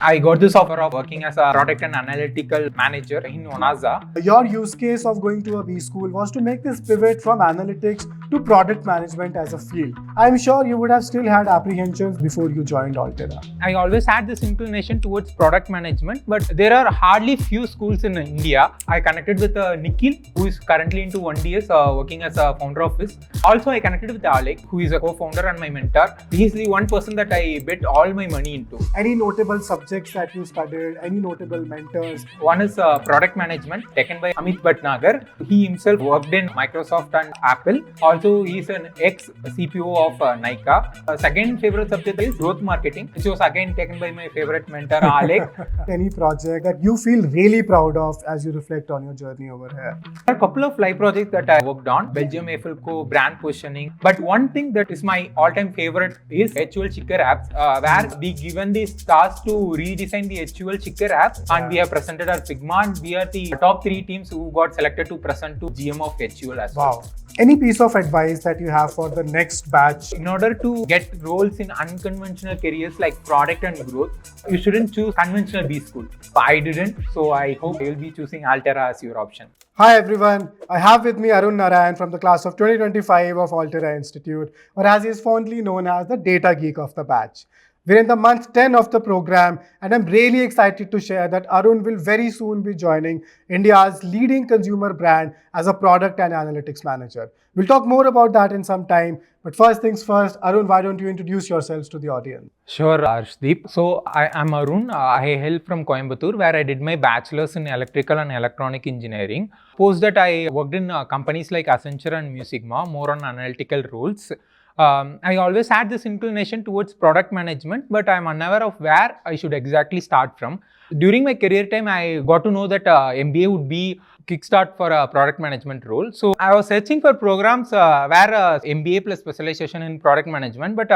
I got this offer of working as a product and analytical manager in Onaza. Your use case of going to a B school was to make this pivot from analytics to product management as a field. I'm sure you would have still had apprehensions before you joined Altera. I always had this inclination towards product management, but there are hardly few schools in India. I connected with Nikhil, who is currently into 1DS, working as a founder of this. Also, I connected with Alec, who is a co-founder and my mentor. He's the one person that I bet all my money into. Any notable subjects that you studied? Any notable mentors? One is product management, taken by Amit Bhatnagar. He himself worked in Microsoft and Apple. Also, he's an ex-CPO of Nykaa. Second favorite subject is growth marketing, which was again taken by my favorite mentor, Alec. Any project that you feel really proud of as you reflect on your journey over here? There are a couple of live projects that I worked on, Belgium Eiffel brand positioning. But one thing that is my all-time favorite is HUL Chicker apps, where we given this task to redesign the HUL Chicker app, and we have presented our Sigma, and we are the top 3 teams who got selected to present to GM of HUL as well. Wow. Any piece of advice that you have for the next batch? In order to get roles in unconventional careers like product and growth, you shouldn't choose conventional B school. I didn't, so I hope you'll be choosing Altera as your option. Hi everyone, I have with me Arunnarayan from the class of 2025 of Altera Institute, or as he is fondly known as the data geek of the batch. We're in the month 10 of the program, and I'm really excited to share that Arun will very soon be joining India's leading consumer brand as a product and analytics manager. We'll talk more about that in some time, but first things first, Arun, why don't you introduce yourselves to the audience? Sure, Arshdeep. So I am Arun. I hail from Coimbatore, where I did my bachelor's in electrical and electronic engineering. Post that, I worked in companies like Accenture and Mu Sigma, more on analytical roles. I always had this inclination towards product management, but I'm unaware of where I should exactly start from. During my career time, I got to know that MBA would be kickstart for a product management role. So I was searching for programs where MBA plus specialization in product management, but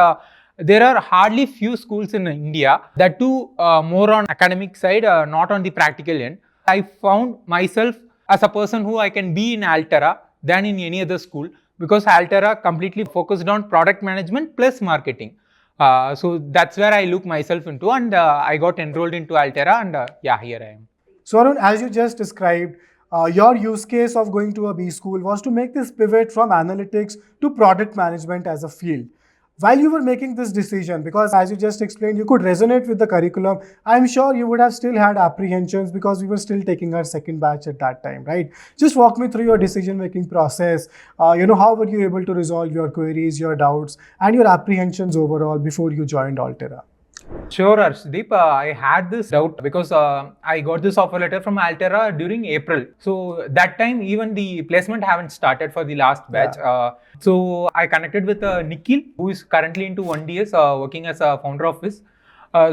there are hardly few schools in India that do more on academic side, not on the practical end. I found myself as a person who I can be in Altera than in any other school, because Altera completely focused on product management plus marketing. So that's where I look myself into, and I got enrolled into Altera, and yeah, here I am. So Arun, as you just described, your use case of going to a B school was to make this pivot from analytics to product management as a field. While you were making this decision, because as you just explained, you could resonate with the curriculum, I'm sure you would have still had apprehensions because we were still taking our second batch at that time, right? Just walk me through your decision-making process. How were you able to resolve your queries, your doubts, and your apprehensions overall before you joined Altera? Sure, Arshdeep. I had this doubt because I got this offer letter from Altera during April. So that time, even the placement haven't started for the last batch. Yeah. So I connected with Nikhil, who is currently into 1DS, working as a founder of this.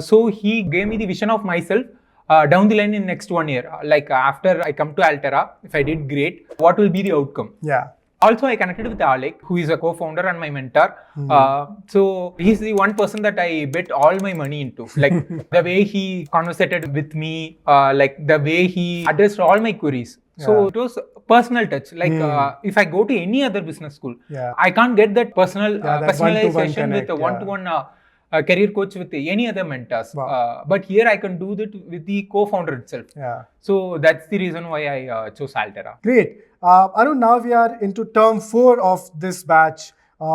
So he gave me the vision of myself down the line in next 1 year. Like after I come to Altera, if I did great, what will be the outcome? Yeah. Also, I connected with Alec, who is a co-founder and my mentor. So he's the one person that I bet all my money into. Like the way he conversated with me, like the way he addressed all my queries. So it was personal touch. Like if I go to any other business school, I can't get that personal personalization with a one-to-one career coach with any other mentors. Wow. But here I can do that with the co-founder itself. Yeah. So that's the reason why I chose Altera. Great. Arun, now we are into term 4 of this batch.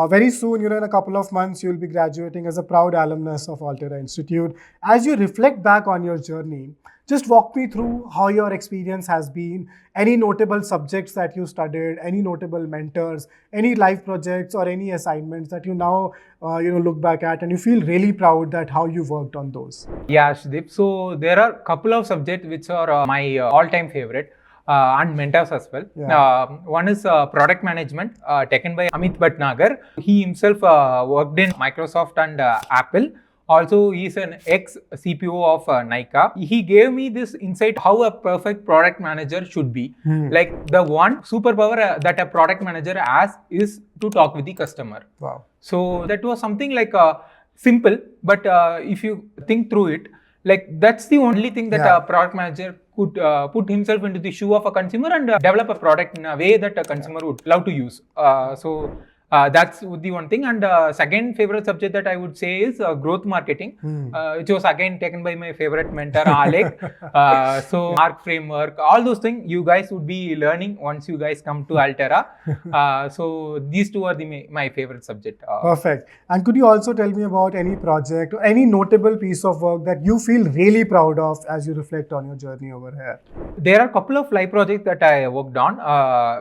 Very soon, in a couple of months, you'll be graduating as a proud alumnus of Altera Institute. As you reflect back on your journey, just walk me through how your experience has been, any notable subjects that you studied, any notable mentors, any live projects or any assignments that you now look back at and you feel really proud that how you worked on those. Yeah, Shdeep. So there are a couple of subjects which are my all-time favorite. And mentors as well. Yeah. One is product management, taken by Amit Bhatnagar. He himself worked in Microsoft and Apple. Also, he's an ex-CPO of Nykaa. He gave me this insight how a perfect product manager should be. Like the one superpower that a product manager has is to talk with the customer. Wow. So that was something like simple, but if you think through it, like that's the only thing that a product manager could put himself into the shoe of a consumer and develop a product in a way that a consumer would love to use. So That's the one thing. And second favorite subject that I would say is growth marketing, which was again taken by my favorite mentor, Alec. So Mark framework, all those things you guys would be learning once you guys come to Altera. So these two are my favorite subject. Perfect. And could you also tell me about any project or any notable piece of work that you feel really proud of as you reflect on your journey over here? There are a couple of live projects that I worked on.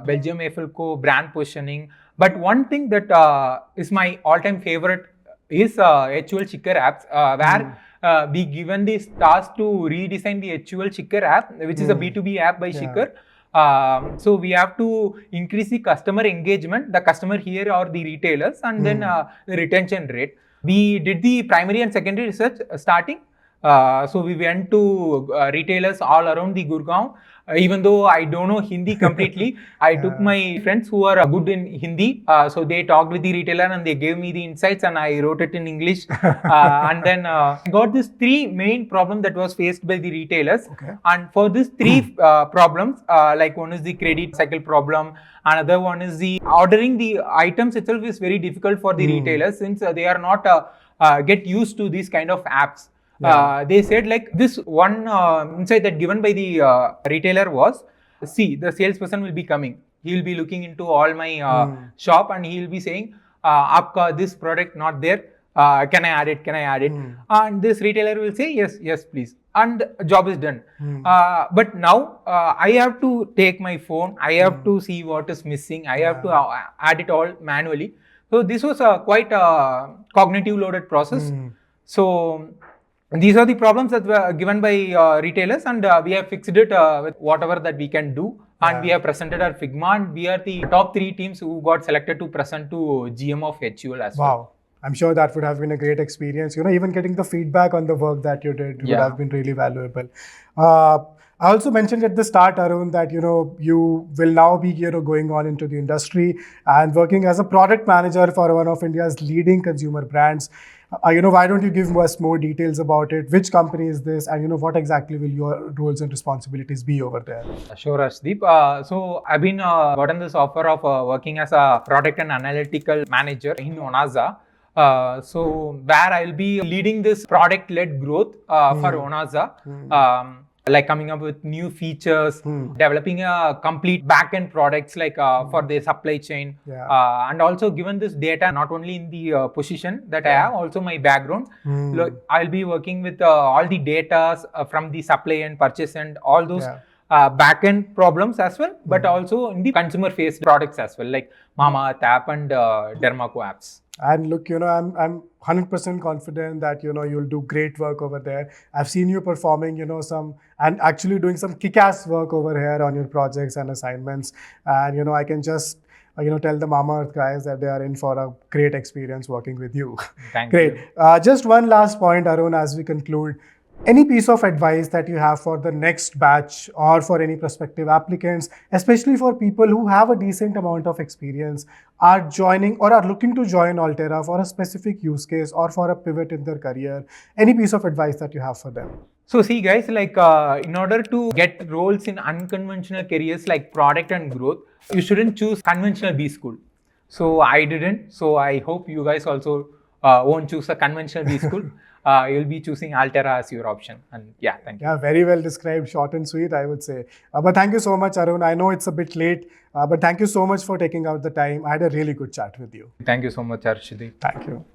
Belgium Eiffelco brand positioning. But one thing that is my all-time favorite is HUL Chicker apps, where we given this task to redesign the HUL Chicker app, which is a B2B app by Chicker. So we have to increase the customer engagement. The customer here are the retailers, and then the retention rate. We did the primary and secondary research starting. So we went to retailers all around the Gurgaon. Even though I don't know Hindi completely, I took my friends who are good in Hindi. So they talked with the retailer and they gave me the insights, and I wrote it in English. And then I got these three main problems that was faced by the retailers. And for these three problems, like one is the credit cycle problem, another one is the ordering the items itself is very difficult for the retailers, since they are not get used to these kind of apps. They said like this one insight that given by the retailer was, see, the salesperson will be coming. He will be looking into all my shop, and he will be saying, Aapka this product not there. Can I add it? Can I add it? And this retailer will say, yes, yes, please. And job is done. But now I have to take my phone. I have to see what is missing. I have to add it all manually. So this was a quite cognitive loaded process. So these are the problems that were given by retailers, and we have fixed it with whatever that we can do. And we have presented our Figma, and we are the top 3 teams who got selected to present to GM of HUL as well. Wow. I'm sure that would have been a great experience. Even getting the feedback on the work that you did would have been really valuable. I also mentioned at the start, Arun, that you will now be going on into the industry and working as a product manager for one of India's leading consumer brands. Why don't you give us more details about it? Which company is this, and what exactly will your roles and responsibilities be over there? Sure, Ashdeep. So I've been gotten this offer of working as a product and analytical manager in Onaza. So where I'll be leading this product-led growth for Onaza. Like coming up with new features, developing a complete back-end products like for the supply chain, and also given this data not only in the position that I have, also my background. I'll be working with all the data from the supply and purchase and all those back-end problems as well, but also in the consumer-faced products as well, like Mamaearth app and Dermaco apps. And look, I'm 100% confident that, you'll do great work over there. I've seen you performing, and actually doing some kick-ass work over here on your projects and assignments. And, I can just, tell the Mamaearth guys that they are in for a great experience working with you. Thank you. Just one last point, Arun, as we conclude. Any piece of advice that you have for the next batch or for any prospective applicants, especially for people who have a decent amount of experience, are joining or are looking to join Altera for a specific use case or for a pivot in their career? Any piece of advice that you have for them? So see guys, like in order to get roles in unconventional careers like product and growth, you shouldn't choose conventional B school. So I didn't. So I hope you guys also won't choose a conventional B school. You'll be choosing Altera as your option. And yeah, thank you. Yeah, very well described, short and sweet, I would say. But thank you so much, Arun. I know it's a bit late, but thank you so much for taking out the time. I had a really good chat with you. Thank you so much, Arshdeep. Thank you.